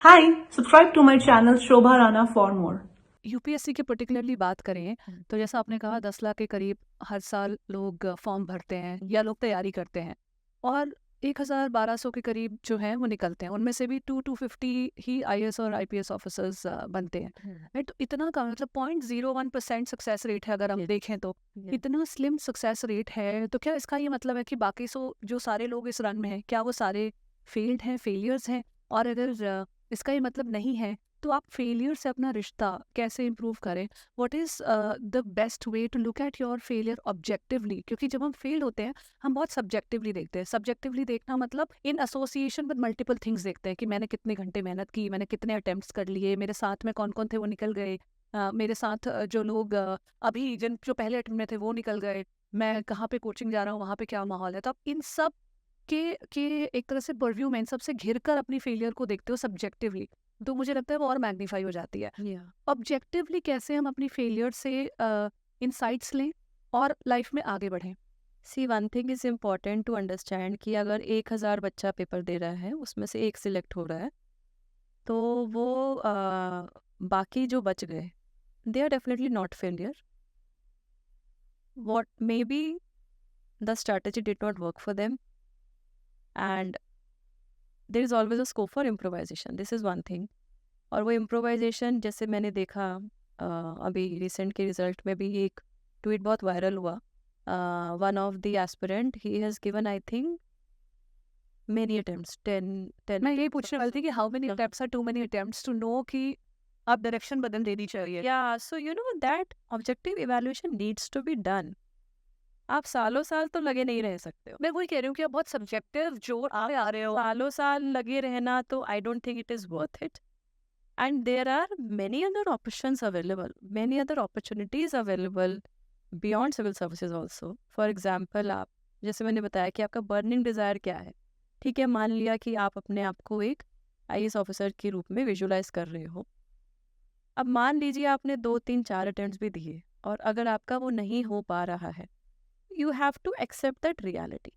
Hi, subscribe to my channel Shobha Rana for more. UPSC की particularly बात करें तो जैसा आपने कहा 10 लाख के करीब हर साल लोग फॉर्म भरते हैं या लोग तैयारी करते हैं और 1,000-1,200 के करीब जो हैं वो निकलते हैं। उनमें से भी 250 ही आईएएस और आईपीएस ऑफिसर्स बनते हैं। राइट, तो इतना का मतलब 0.01% सक्सेस रेट है अगर हम देखें तो इतना स्लिम सक्सेस रेट है। तो क्या इसका ये मतलब है कि बाकी जो सारे लोग इस रन में हैं क्या वो सारे फेल्ड हैं, फेलियर्स हैं? और अगर इसका ये मतलब नहीं है तो आप फेलियर से अपना रिश्ता कैसे इम्प्रूव करें? What is the best way to look at your failure objectively? क्योंकि जब हम फेल होते हैं हम बहुत सब्जेक्टिवली देखते हैं। सब्जेक्टिवली देखना मतलब in association with multiple things देखते हैं कि मैंने कितने घंटे मेहनत की, मैंने कितने अटेम्प्ट्स कर लिए, मेरे साथ में कौन कौन थे वो निकल गए, मेरे साथ जो लोग अभी जो पहले अटेम्प्ट में थे वो निकल गए, मैं कहाँ पे कोचिंग जा रहा हूँ वहाँ पे क्या माहौल है। तो आप इन सब के एक तरह से परव्यू में इन सबसे घिर कर अपनी फेलियर को देखते हो सब्जेक्टिवली, तो मुझे लगता है वो और मैग्नीफाई हो जाती है। ऑब्जेक्टिवली कैसे हम अपनी फेलियर से इंसाइट्स लें और लाइफ में आगे बढ़ें? See one thing is important to understand कि अगर 1,000 बच्चा पेपर दे रहा है उसमें से एक सिलेक्ट हो रहा है तो वो बाकी जो बच गए they are definitely not failure. What may be the strategy did not work for them and there is always a scope for improvisation, this is one thing. और वो इम्प्रोवाइजेशन जैसे मैंने देखा अभी रिसेंट के रिजल्ट में भी एक ट्वीट बहुत वायरल हुआ। One of the aspirant he has given I think many attempts 10 मैं यही पूछने वाली थी कि how many attempts are too many attempts to know कि आप डायरेक्शन बदल देनी चाहिए। या so you know that objective evaluation needs to be done. आप सालों साल तो लगे नहीं रह सकते हो। मैं वही कह रही हूँ कि आप बहुत सब्जेक्टिव जो आ रहे हो। सालों साल लगे रहना तो I don't think it is worth it. And there are many other options available, many other opportunities available beyond civil services also. For example, आप जैसे मैंने बताया कि आपका बर्निंग डिज़ायर क्या है। ठीक है, मान लिया कि आप अपने आप को एक आईएएस ऑफिसर के रूप में विजुलाइज कर रहे हो। अब मान लीजिए आपने 2 3 4 अटेम्प्ट्स भी दिए और अगर आपका वो नहीं हो पा रहा है, you have to accept that reality.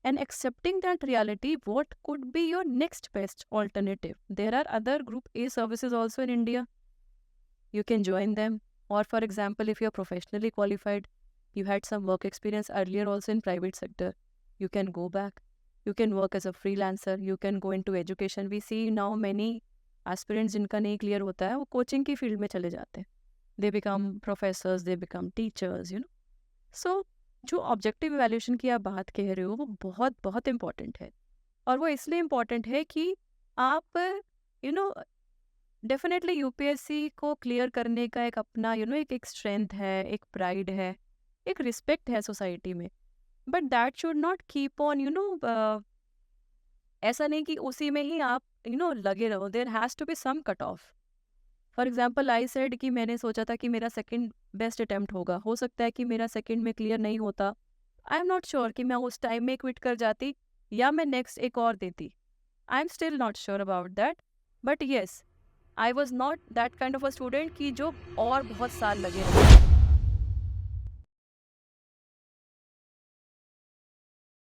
And accepting that reality, what could be your next best alternative? There are other Group A services also in India. You can join them. Or for example, if you're professionally qualified, you had some work experience earlier also in private sector, you can go back. You can work as a freelancer. You can go into education. We see now many aspirants जिनका नहीं clear होता है वो coaching की field में चले जाते हैं. They become professors, they become teachers, you know. So जो ऑब्जेक्टिव इवैल्यूएशन की आप बात कह रहे हो वो बहुत बहुत इम्पॉर्टेंट है। और वो इसलिए इम्पॉर्टेंट है कि आप यू नो डेफिनेटली यूपीएससी को क्लियर करने का एक अपना एक स्ट्रेंथ है, एक प्राइड है, एक रिस्पेक्ट है सोसाइटी में। But that should not keep on ऐसा नहीं कि उसी में ही आप लगे रहो। There has to be some cut off. For example, I said कि मैंने सोचा था कि मेरा सेकंड बेस्ट अटेम्प्ट होगा, हो सकता है कि मेरा सेकंड में क्लियर नहीं होता। आई एम नॉट श्योर कि मैं उस टाइम में क्विट कर जाती या मैं नेक्स्ट एक और देती। I am still not sure about that. But yes, I was not that kind of a student कि जो और बहुत साल लगे रहे।